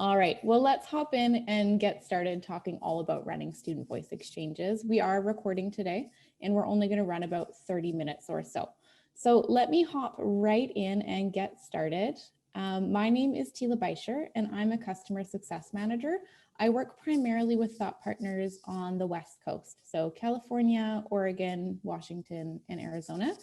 All right, well, let's hop in and get started talking all about running student voice exchanges. We are recording today and we're only going to run about 30 minutes or so. So let me hop right in and get started. My name is Tila Beischer and I'm a customer success manager. I work primarily with thought partners on the West Coast, so California, Oregon, Washington, and Arizona.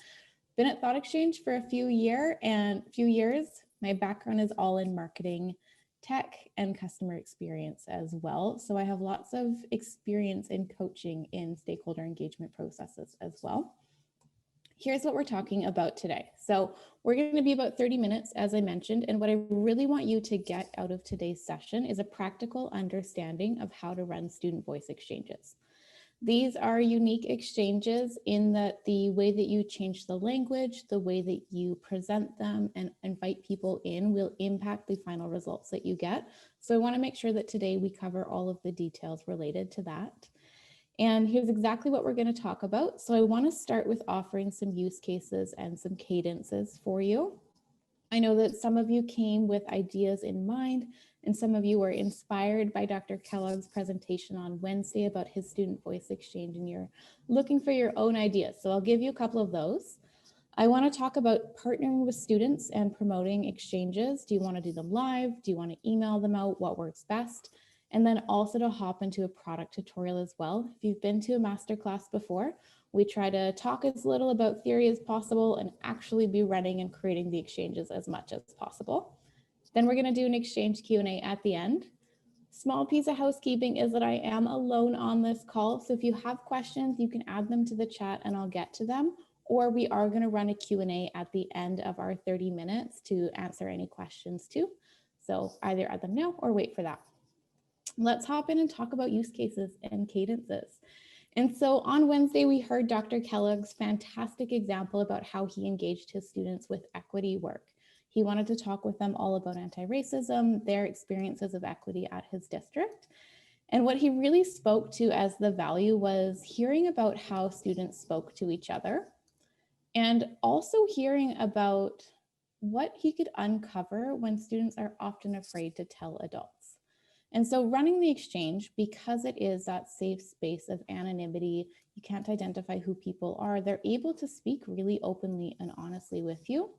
Been at ThoughtExchange for a few years. My background is all in marketing, tech, and customer experience as well. So I have lots of experience in coaching in stakeholder engagement processes as well. Here's what we're talking about today. So we're going to be about 30 minutes, as I mentioned, and what I really want you to get out of today's session is a practical understanding of how to run student voice exchanges. These are unique exchanges in that the way that you change the language, the way that you present them and invite people in will impact the final results that you get. So I want to make sure that today we cover all of the details related to that. And here's exactly what we're going to talk about. So I want to start with offering some use cases and some cadences for you. I know that some of you came with ideas in mind, and some of you were inspired by Dr. Kellogg's presentation on Wednesday about his student voice exchange, and you're looking for your own ideas. So I'll give you a couple of those. I want to talk about partnering with students and promoting exchanges. Do you want to do them live? Do you want to email them out? What works best? And then also to hop into a product tutorial as well. If you've been to a masterclass before, we try to talk as little about theory as possible and actually be running and creating the exchanges as much as possible. Then we're going to do an exchange Q&A at the end. Small piece of housekeeping is that I am alone on this call. So if you have questions, you can add them to the chat and I'll get to them. Or we are going to run a Q&A at the end of our 30 minutes to answer any questions too. So either add them now or wait for that. Let's hop in and talk about use cases and cadences. And so on Wednesday, we heard Dr. Kellogg's fantastic example about how he engaged his students with equity work. He wanted to talk with them all about anti-racism, their experiences of equity at his district. And what he really spoke to as the value was hearing about how students spoke to each other and also hearing about what he could uncover when students are often afraid to tell adults. And so running the exchange, because it is that safe space of anonymity, you can't identify who people are, they're able to speak really openly and honestly with you.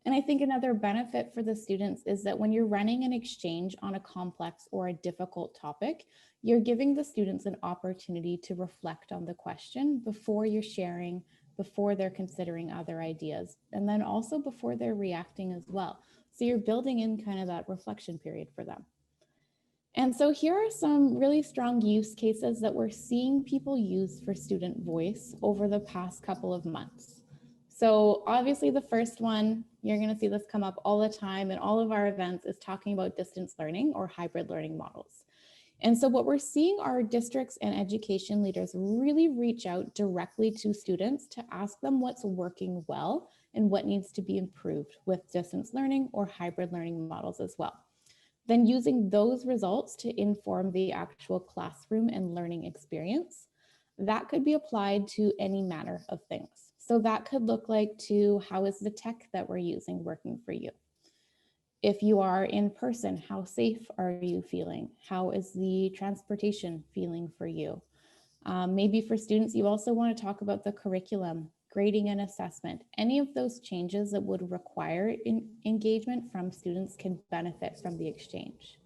And I think another benefit for the students is that when you're running an exchange on a complex or a difficult topic, you're giving the students an opportunity to reflect on the question before you're sharing, before they're considering other ideas, and then also before they're reacting as well. So you're building in kind of that reflection period for them. And so here are some really strong use cases that we're seeing people use for student voice over the past couple of months. So obviously the first one, you're going to see this come up all the time in all of our events, is talking about distance learning or hybrid learning models. And so what we're seeing are districts and education leaders really reach out directly to students to ask them what's working well and what needs to be improved with distance learning or hybrid learning models as well. Then using those results to inform the actual classroom and learning experience. That could be applied to any manner of things. So that could look like to how is the tech that we're using working for you? If you are in person, how safe are you feeling? How is the transportation feeling for you? Maybe for students, you also want to talk about the curriculum, grading and assessment. Any of those changes that would require engagement from students can benefit from the exchange.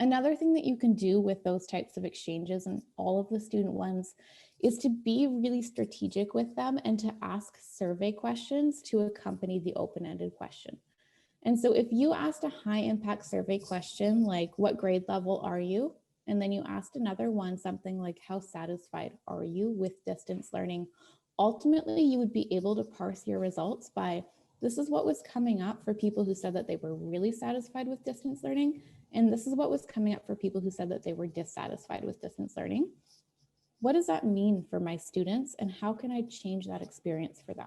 Another thing that you can do with those types of exchanges and all of the student ones is to be really strategic with them and to ask survey questions to accompany the open-ended question. And so if you asked a high impact survey question, like what grade level are you? And then you asked another one, something like how satisfied are you with distance learning? Ultimately, you would be able to parse your results by this is what was coming up for people who said that they were really satisfied with distance learning. And this is what was coming up for people who said that they were dissatisfied with distance learning. What does that mean for my students? And how can I change that experience for them?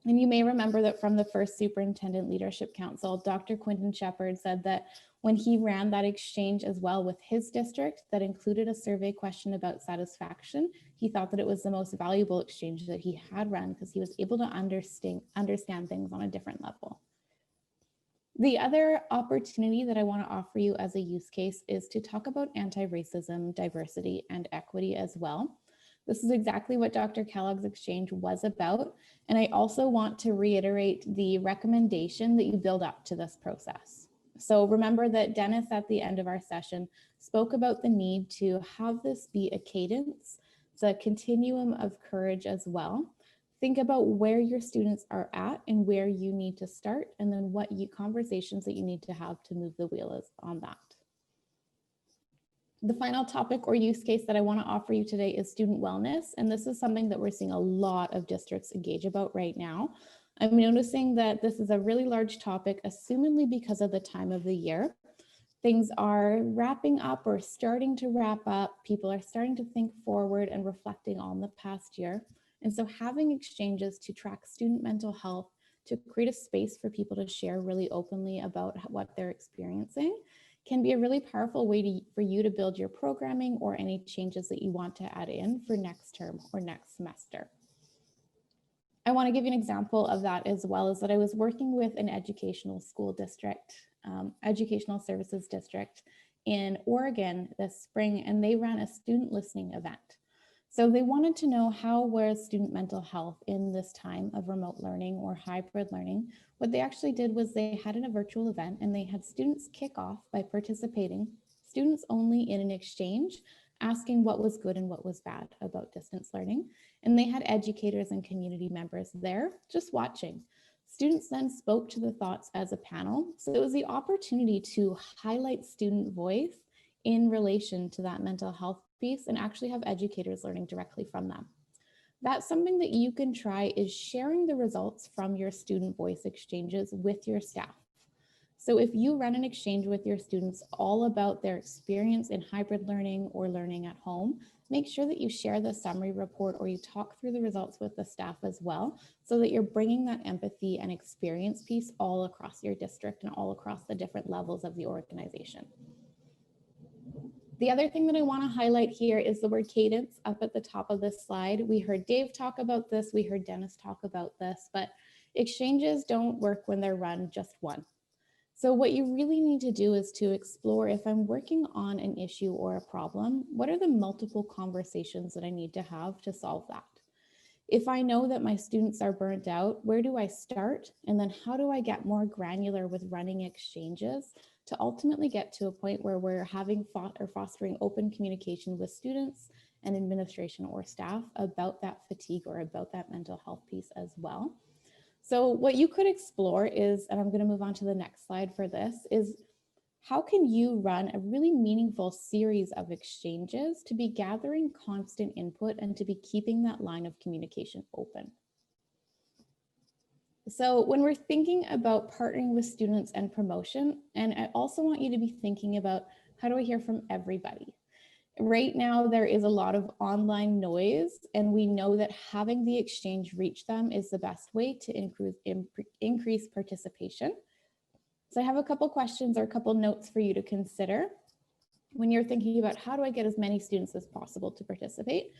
And you may remember that from the first Superintendent Leadership Council, Dr. Quinton Shepard said that when he ran that exchange as well with his district that included a survey question about satisfaction, he thought that it was the most valuable exchange that he had run because he was able to understand things on a different level. The other opportunity that I want to offer you as a use case is to talk about anti-racism, diversity, and equity as well. This is exactly what Dr. Kellogg's exchange was about. And I also want to reiterate the recommendation that you build up to this process. So remember that Dennis at the end of our session spoke about the need to have this be a cadence. It's a continuum of courage as well. Think about where your students are at and where you need to start, and then what conversations that you need to have to move the wheel is on that. The final topic or use case that I want to offer you today is student wellness. And this is something that we're seeing a lot of districts engage about right now. I'm noticing that this is a really large topic, assumingly because of the time of the year. Things are wrapping up or starting to wrap up. People are starting to think forward and reflecting on the past year. And so having exchanges to track student mental health, to create a space for people to share really openly about what they're experiencing, can be a really powerful way for you to build your programming or any changes that you want to add in for next term or next semester. I want to give you an example of that as well, is that I was working with an educational school district, educational services district in Oregon this spring, and they ran a student listening event. So they wanted to know how was student mental health in this time of remote learning or hybrid learning. What they actually did was they had a virtual event and they had students kick off by participating, students only, in an exchange, asking what was good and what was bad about distance learning. And they had educators and community members there just watching. Students then spoke to the thoughts as a panel. So it was the opportunity to highlight student voice in relation to that mental health piece and actually have educators learning directly from them. That's something that you can try, is sharing the results from your student voice exchanges with your staff. So if you run an exchange with your students all about their experience in hybrid learning or learning at home, make sure that you share the summary report or you talk through the results with the staff as well, so that you're bringing that empathy and experience piece all across your district and all across the different levels of the organization. The other thing that I want to highlight here is the word cadence up at the top of this slide. We heard Dave talk about this, we heard Dennis talk about this, but exchanges don't work when they're run just one. So what you really need to do is to explore, if I'm working on an issue or a problem, what are the multiple conversations that I need to have to solve that? If I know that my students are burnt out, where do I start? And then how do I get more granular with running exchanges to ultimately get to a point where we're having fostering open communication with students and administration or staff about that fatigue or about that mental health piece as well. So what you could explore is, and I'm going to move on to the next slide for this, is how can you run a really meaningful series of exchanges to be gathering constant input and to be keeping that line of communication open? So when we're thinking about partnering with students and promotion, and I also want you to be thinking about, how do I hear from everybody? Right now, there is a lot of online noise, and we know that having the exchange reach them is the best way to increase participation. So I have a couple questions or a couple notes for you to consider when you're thinking about, how do I get as many students as possible to participate?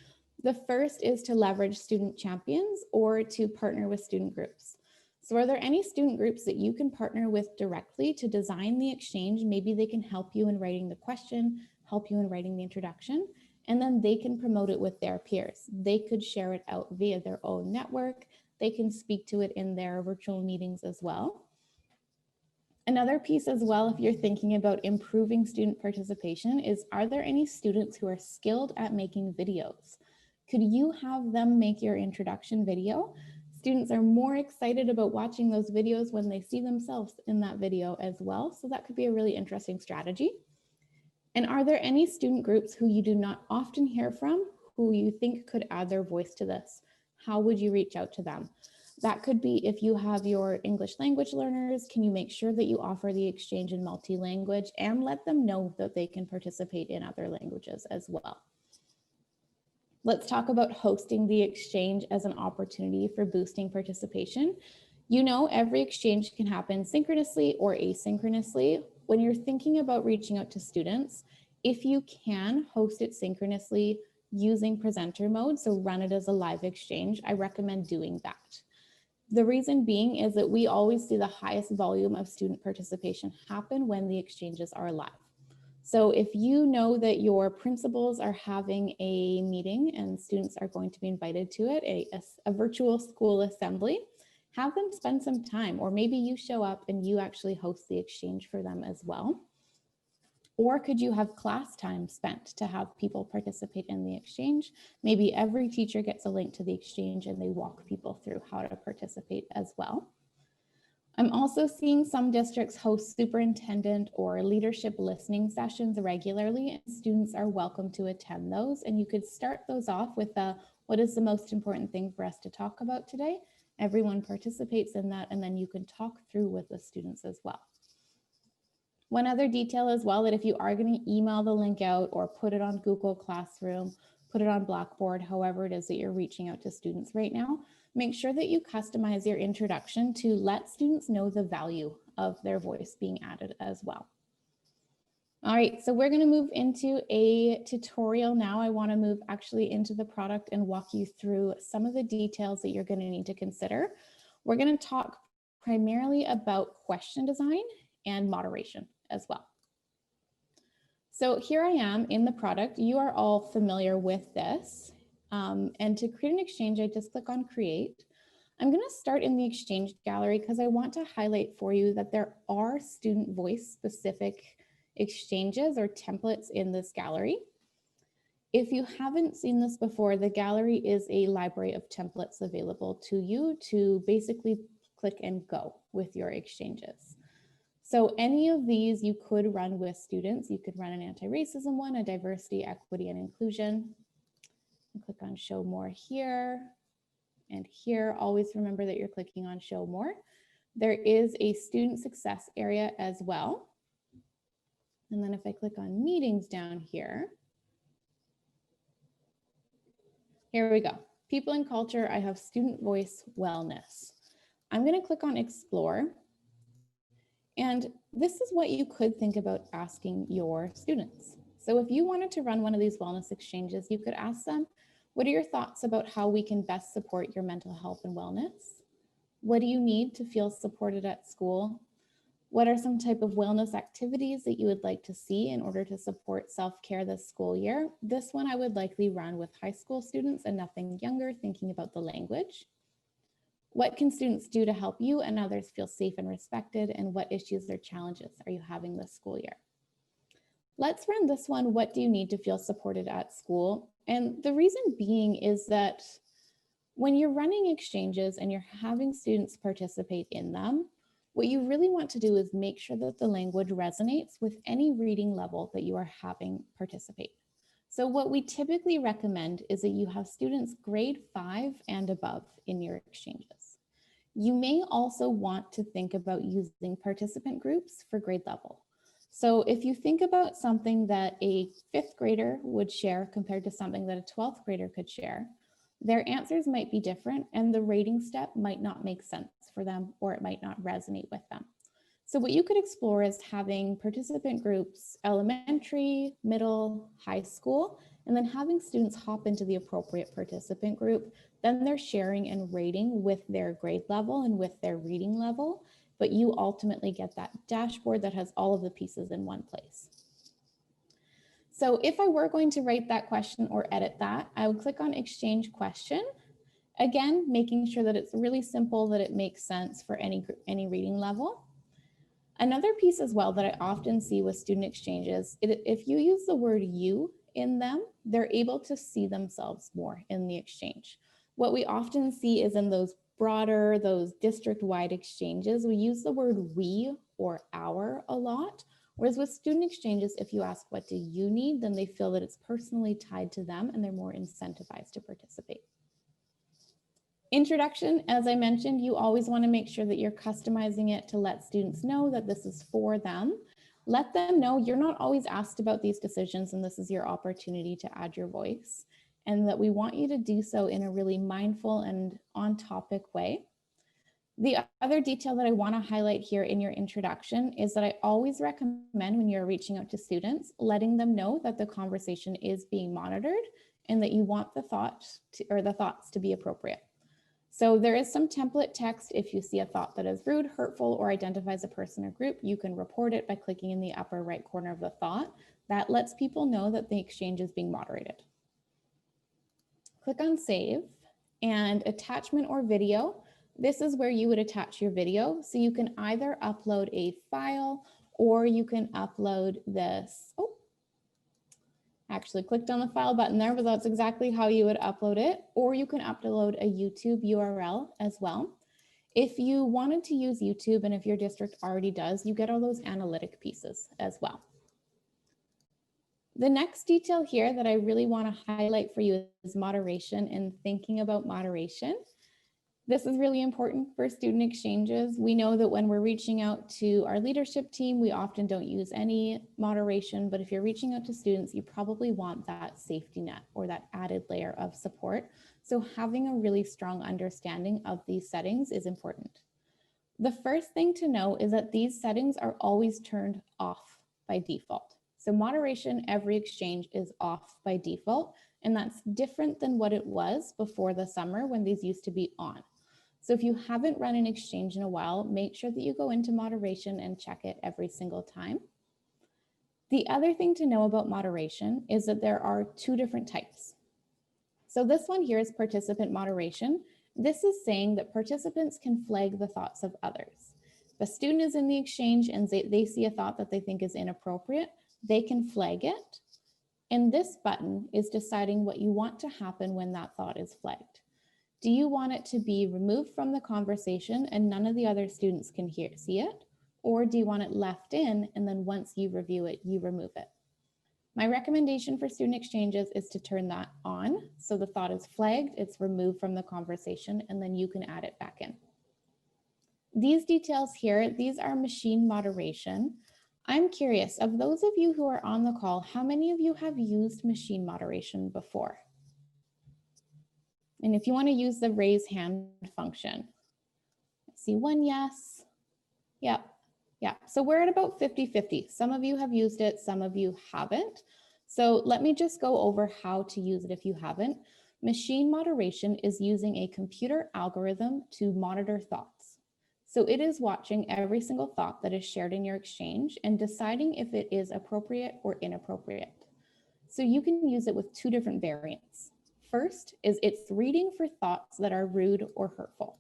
The first is to leverage student champions or to partner with student groups. So are there any student groups that you can partner with directly to design the exchange? Maybe they can help you in writing the question, help you in writing the introduction, and then they can promote it with their peers. They could share it out via their own network. They can speak to it in their virtual meetings as well. Another piece as well, if you're thinking about improving student participation, is, are there any students who are skilled at making videos? Could you have them make your introduction video? Students are more excited about watching those videos when they see themselves in that video as well. So that could be a really interesting strategy. And are there any student groups who you do not often hear from, who you think could add their voice to this? How would you reach out to them? That could be, if you have your English language learners, can you make sure that you offer the exchange in multi-language and let them know that they can participate in other languages as well? Let's talk about hosting the exchange as an opportunity for boosting participation. You know, every exchange can happen synchronously or asynchronously. When you're thinking about reaching out to students, if you can host it synchronously using presenter mode, so run it as a live exchange, I recommend doing that. The reason being is that we always see the highest volume of student participation happen when the exchanges are live. So if you know that your principals are having a meeting and students are going to be invited to it, a virtual school assembly, have them spend some time, or maybe you show up and you actually host the exchange for them as well. Or could you have class time spent to have people participate in the exchange? Maybe every teacher gets a link to the exchange and they walk people through how to participate as well. I'm also seeing some districts host superintendent or leadership listening sessions regularly, and students are welcome to attend those. And you could start those off with what is the most important thing for us to talk about today? Everyone participates in that, and then you can talk through with the students as well. One other detail as well, that if you are going to email the link out or put it on Google Classroom, put it on Blackboard, however it is that you're reaching out to students right now, make sure that you customize your introduction to let students know the value of their voice being added as well. All right, so we're going to move into a tutorial now. I want to move actually into the product and walk you through some of the details that you're going to need to consider. We're going to talk primarily about question design and moderation as well. So here I am in the product. You are all familiar with this. And to create an exchange, I just click on create. I'm going to start in the exchange gallery because I want to highlight for you that there are student voice specific exchanges or templates in this gallery. If you haven't seen this before, the gallery is a library of templates available to you to basically click and go with your exchanges. So any of these you could run with students. You could run an anti-racism one, a diversity, equity, and inclusion. And click on show more here and here. Always remember that you're clicking on show more. There is a student success area as well. And then if I click on meetings down here, here we go. People and culture, I have student voice wellness. I'm going to click on explore. And this is what you could think about asking your students. So if you wanted to run one of these wellness exchanges, you could ask them, what are your thoughts about how we can best support your mental health and wellness? What do you need to feel supported at school? What are some type of wellness activities that you would like to see in order to support self-care this school year? This one I would likely run with high school students and nothing younger, thinking about the language. What can students do to help you and others feel safe and respected? And what issues or challenges are you having this school year? Let's run this one. What do you need to feel supported at school? And the reason being is that when you're running exchanges and you're having students participate in them, what you really want to do is make sure that the language resonates with any reading level that you are having participate. So what we typically recommend is that you have students grade 5 and above in your exchanges. You may also want to think about using participant groups for grade level. So if you think about something that a 5th grader would share compared to something that a 12th grader could share, their answers might be different and the rating step might not make sense for them, or it might not resonate with them. So what you could explore is having participant groups, elementary, middle, high school, and then having students hop into the appropriate participant group. Then they're sharing and rating with their grade level and with their reading level, but you ultimately get that dashboard that has all of the pieces in one place. So if I were going to write that question or edit that, I would click on exchange question. Again, making sure that it's really simple, that it makes sense for any reading level. Another piece as well that I often see with student exchanges, if you use the word you in them, they're able to see themselves more in the exchange. What we often see is in those broader, those district-wide exchanges, we use the word we or our a lot. Whereas with student exchanges, if you ask what do you need, then they feel that it's personally tied to them and they're more incentivized to participate. Introduction, as I mentioned, you always want to make sure that you're customizing it to let students know that this is for them. Let them know you're not always asked about these decisions and this is your opportunity to add your voice, and that we want you to do so in a really mindful and on-topic way. The other detail that I want to highlight here in your introduction is that I always recommend when you're reaching out to students, letting them know that the conversation is being monitored and that you want the thoughts to be appropriate. So there is some template text. If you see a thought that is rude, hurtful, or identifies a person or group, you can report it by clicking in the upper right corner of the thought. That lets people know that the exchange is being moderated. Click on save and attachment or video. This is where you would attach your video. So you can either upload a file or you can upload this. Oh, actually clicked on the file button there, but that's exactly how you would upload it. Or you can upload a YouTube URL as well. If you wanted to use YouTube, and if your district already does, you get all those analytic pieces as well. The next detail here that I really want to highlight for you is moderation and thinking about moderation. This is really important for student exchanges. We know that when we're reaching out to our leadership team, we often don't use any moderation, but if you're reaching out to students, you probably want that safety net or that added layer of support. So having a really strong understanding of these settings is important. The first thing to know is that these settings are always turned off by default. So moderation every exchange is off by default, and that's different than what it was before the summer when these used to be on. So if you haven't run an exchange in a while, make sure that you go into moderation and check it every single time. The other thing to know about moderation is that there are two different types. So this one here is participant moderation. This is saying that participants can flag the thoughts of others. If a student is in the exchange and they see a thought that they think is inappropriate, they can flag it. And this button is deciding what you want to happen when that thought is flagged. Do you want it to be removed from the conversation and none of the other students can see it? Or do you want it left in and then once you review it, you remove it? My recommendation for student exchanges is to turn that on. So the thought is flagged, it's removed from the conversation, and then you can add it back in. These details here, these are machine moderation. I'm curious, of those of you who are on the call, how many of you have used machine moderation before? And if you want to use the raise hand function, I see one yes. Yep. Yeah, so we're at about 50-50. Some of you have used it, some of you haven't. So let me just go over how to use it if you haven't. Machine moderation is using a computer algorithm to monitor thoughts. So it is watching every single thought that is shared in your exchange and deciding if it is appropriate or inappropriate. So you can use it with two different variants. First is it's reading for thoughts that are rude or hurtful.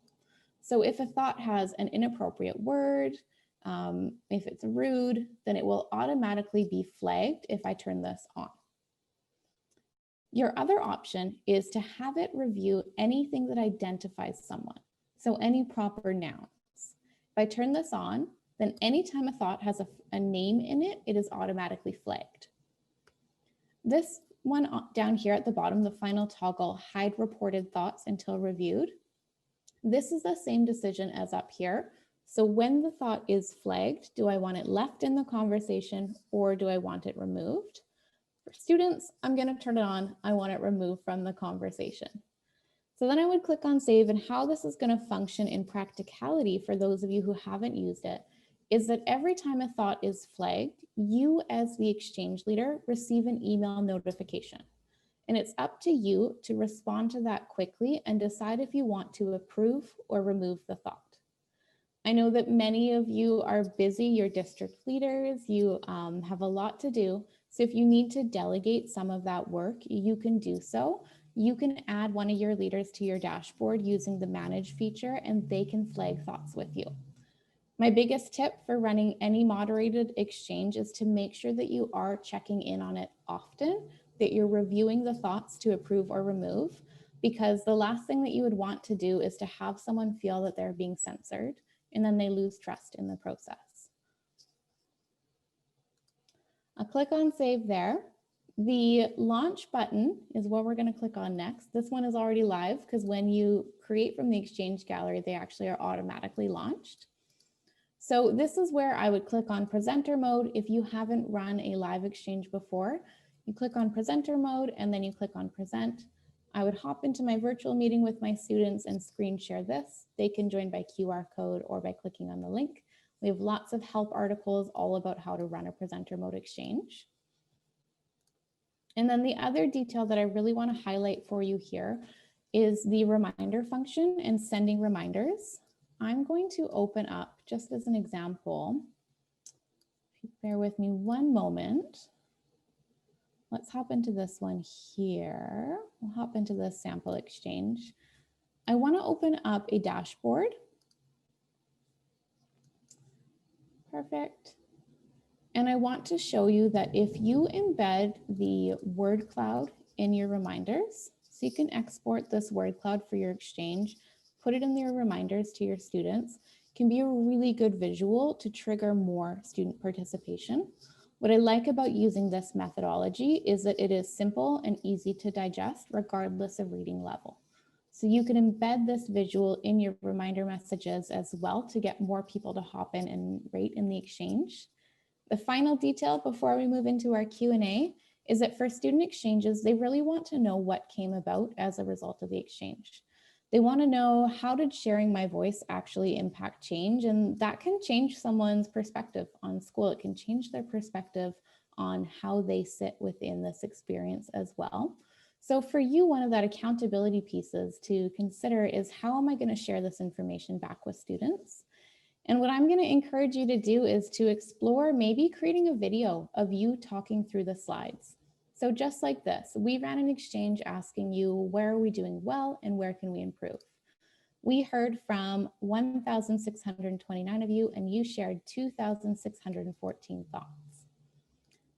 So if a thought has an inappropriate word, if it's rude, then it will automatically be flagged if I turn this on. Your other option is to have it review anything that identifies someone. So any proper nouns. If I turn this on, then anytime a thought has a name in it, it is automatically flagged. This one down here at the bottom, the final toggle, hide reported thoughts until reviewed. This is the same decision as up here. So when the thought is flagged, do I want it left in the conversation or do I want it removed? For students, I'm going to turn it on. I want it removed from the conversation. So then I would click on save, and how this is going to function in practicality for those of you who haven't used it is that every time a thought is flagged, you as the exchange leader receive an email notification. And it's up to you to respond to that quickly and decide if you want to approve or remove the thought. I know that many of you are busy, you're district leaders, you have a lot to do. So if you need to delegate some of that work, you can do so. You can add one of your leaders to your dashboard using the manage feature and they can flag thoughts with you. My biggest tip for running any moderated exchange is to make sure that you are checking in on it often, that you're reviewing the thoughts to approve or remove, because the last thing that you would want to do is to have someone feel that they're being censored and then they lose trust in the process. I'll click on save there. The launch button is what we're going to click on next. This one is already live because when you create from the Exchange gallery, they actually are automatically launched. So this is where I would click on presenter mode. If you haven't run a live exchange before, you click on presenter mode and then you click on present. I would hop into my virtual meeting with my students and screen share this. They can join by QR code or by clicking on the link. We have lots of help articles all about how to run a presenter mode exchange. And then the other detail that I really want to highlight for you here is the reminder function and sending reminders. I'm going to open up, just as an example, bear with me one moment. Let's hop into this one here. We'll hop into the sample exchange. I want to open up a dashboard. Perfect. And I want to show you that if you embed the word cloud in your reminders, so you can export this word cloud for your exchange, put it in your reminders to your students, can be a really good visual to trigger more student participation. What I like about using this methodology is that it is simple and easy to digest regardless of reading level. So you can embed this visual in your reminder messages as well to get more people to hop in and rate in the exchange. The final detail before we move into our Q&A is that for student exchanges, they really want to know what came about as a result of the exchange. They want to know, how did sharing my voice actually impact change? And that can change someone's perspective on school. It can change their perspective on how they sit within this experience as well. So for you, one of that accountability pieces to consider is, how am I going to share this information back with students? And what I'm going to encourage you to do is to explore maybe creating a video of you talking through the slides. So just like this, we ran an exchange asking you, where are we doing well and where can we improve? We heard from 1,629 of you, and you shared 2,614 thoughts.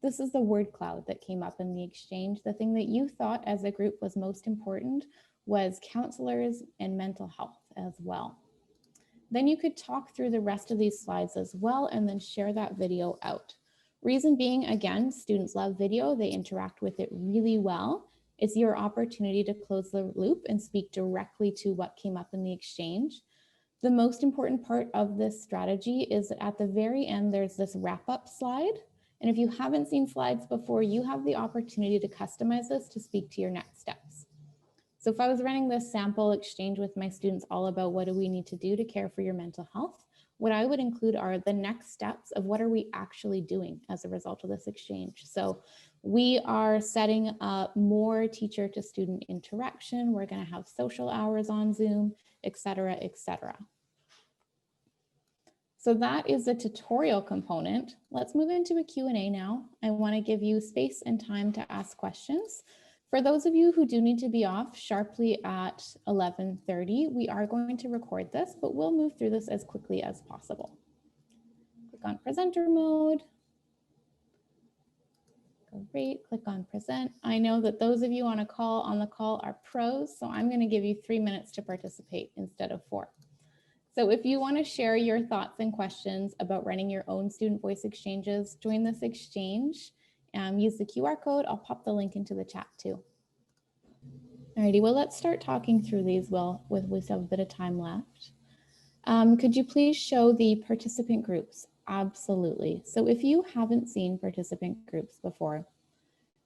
This is the word cloud that came up in the exchange. The thing that you thought as a group was most important was counselors and mental health as well. Then you could talk through the rest of these slides as well and then share that video out. Reason being, again, students love video. They interact with it really well. It's your opportunity to close the loop and speak directly to what came up in the exchange. The most important part of this strategy is that at the very end, there's this wrap-up slide. And if you haven't seen slides before, you have the opportunity to customize this to speak to your next steps. So if I was running this sample exchange with my students all about what do we need to do to care for your mental health, what I would include are the next steps of what are we actually doing as a result of this exchange. So we are setting up more teacher to student interaction. We're going to have social hours on Zoom, et cetera, et cetera. So that is the tutorial component. Let's move into a Q&A now. I want to give you space and time to ask questions. For those of you who do need to be off sharply at 11:30, we are going to record this, but we'll move through this as quickly as possible. Click on presenter mode. Great, click on present. I know that those of you on the call are pros, so I'm going to give you 3 minutes to participate instead of 4. So if you want to share your thoughts and questions about running your own student voice exchanges, join this exchange. Use the QR code. I'll pop the link into the chat too. Alrighty, well, let's start talking through these. We still have a bit of time left. Could you please show the participant groups? Absolutely. So if you haven't seen participant groups before,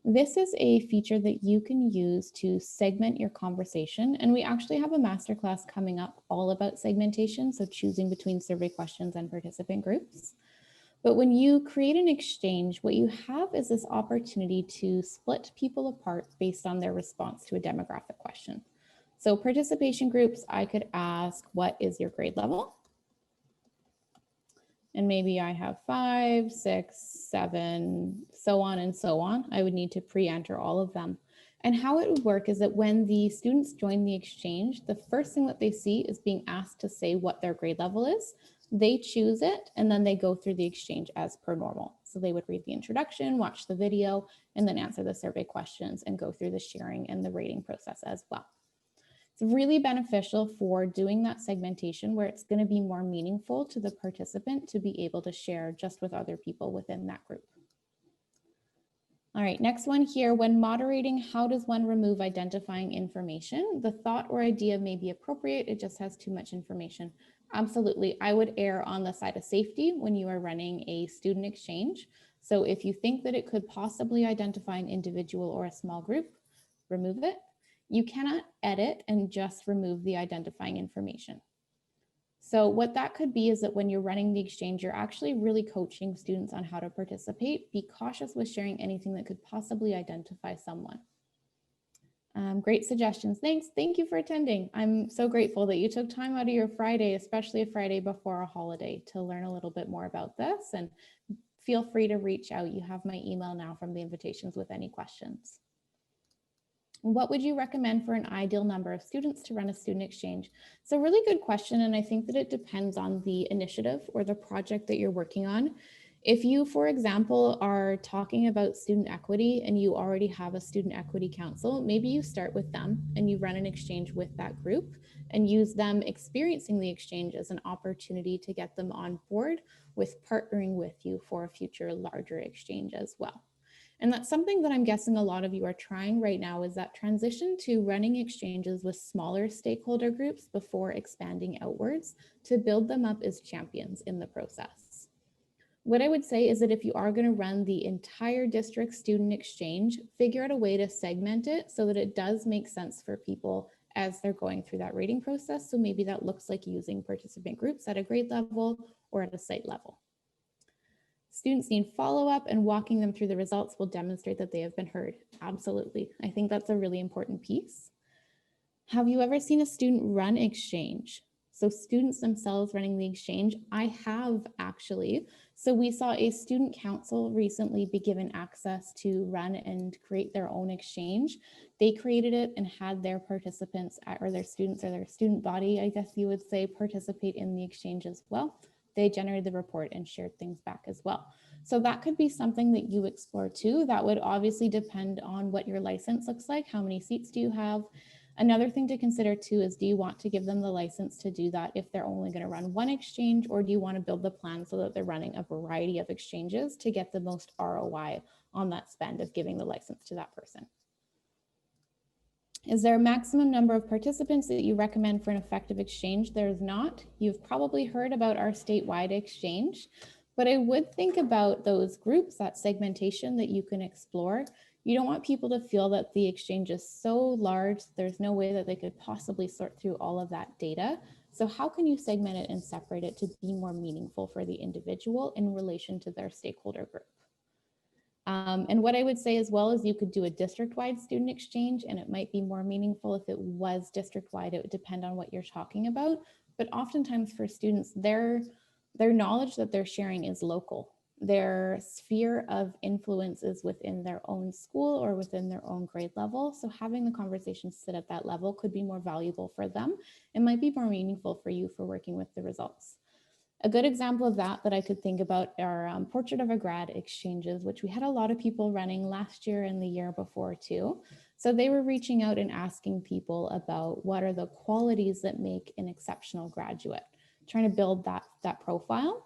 this is a feature that you can use to segment your conversation. And we actually have a masterclass coming up all about segmentation, so choosing between survey questions and participant groups. But when you create an exchange, what you have is this opportunity to split people apart based on their response to a demographic question. So participation groups, I could ask, what is your grade level? And maybe I have 5, 6, 7, so on and so on. I would need to pre-enter all of them. And how it would work is that when the students join the exchange, the first thing that they see is being asked to say what their grade level is. They choose it, and then they go through the exchange as per normal. So they would read the introduction, watch the video, and then answer the survey questions and go through the sharing and the rating process as well. It's really beneficial for doing that segmentation where it's going to be more meaningful to the participant to be able to share just with other people within that group. All right, next one here. When moderating, how does one remove identifying information? The thought or idea may be appropriate, it just has too much information. Absolutely, I would err on the side of safety when you are running a student exchange. So if you think that it could possibly identify an individual or a small group, remove it. You cannot edit and just remove the identifying information. So what that could be is that when you're running the exchange, you're actually really coaching students on how to participate. Be cautious with sharing anything that could possibly identify someone. Great suggestions. Thanks. Thank you for attending. I'm so grateful that you took time out of your Friday, especially a Friday before a holiday, to learn a little bit more about this. And feel free to reach out. You have my email now from the invitations with any questions. What would you recommend for an ideal number of students to run a student exchange? It's a really good question, and I think that it depends on the initiative or the project that you're working on. If you, for example, are talking about student equity and you already have a student equity council, maybe you start with them and you run an exchange with that group and use them experiencing the exchange as an opportunity to get them on board with partnering with you for a future larger exchange as well. And that's something that I'm guessing a lot of you are trying right now, is that transition to running exchanges with smaller stakeholder groups before expanding outwards to build them up as champions in the process. What I would say is that if you are going to run the entire district student exchange, figure out a way to segment it so that it does make sense for people as they're going through that rating process. So maybe that looks like using participant groups at a grade level or at a site level. Students need follow-up, and walking them through the results will demonstrate that they have been heard. Absolutely. I think that's a really important piece. Have you ever seen a student run exchange? So students themselves running the exchange? I have, actually. So we saw a student council recently be given access to run and create their own exchange. They created it and had their participants, or their students, or their student body, I guess you would say, participate in the exchange as well. They generated the report and shared things back as well. So that could be something that you explore too. That would obviously depend on what your license looks like. How many seats do you have? Another thing to consider too is, do you want to give them the license to do that if they're only going to run one exchange, or do you want to build the plan so that they're running a variety of exchanges to get the most ROI on that spend of giving the license to that person? Is there a maximum number of participants that you recommend for an effective exchange? There's not. You've probably heard about our statewide exchange, but I would think about those groups, that segmentation that you can explore. You don't want people to feel that the exchange is so large, there's no way that they could possibly sort through all of that data. So how can you segment it and separate it to be more meaningful for the individual in relation to their stakeholder group? And what I would say as well is, you could do a district-wide student exchange, and it might be more meaningful if it was district-wide. It would depend on what you're talking about. But oftentimes for students, their knowledge that they're sharing is local. Their sphere of influence is within their own school or within their own grade level. So having the conversation sit at that level could be more valuable for them. It might be more meaningful for you for working with the results. A good example of that I could think about are Portrait of a Grad exchanges, which we had a lot of people running last year and the year before too. So they were reaching out and asking people about what are the qualities that make an exceptional graduate, trying to build that profile.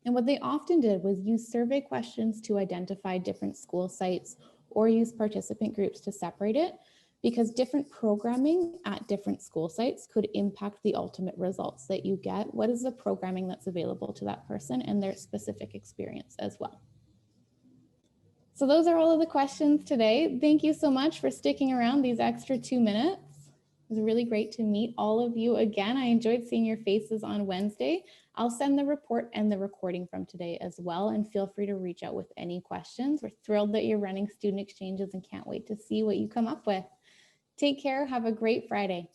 And what they often did was use survey questions to identify different school sites, or use participant groups to separate it, because different programming at different school sites could impact the ultimate results that you get. What is the programming that's available to that person and their specific experience as well? So those are all of the questions today. Thank you so much for sticking around these extra 2 minutes. It was really great to meet all of you again. I enjoyed seeing your faces on Wednesday. I'll send the report and the recording from today as well, and feel free to reach out with any questions. We're thrilled that you're running student exchanges and can't wait to see what you come up with. Take care. Have a great Friday.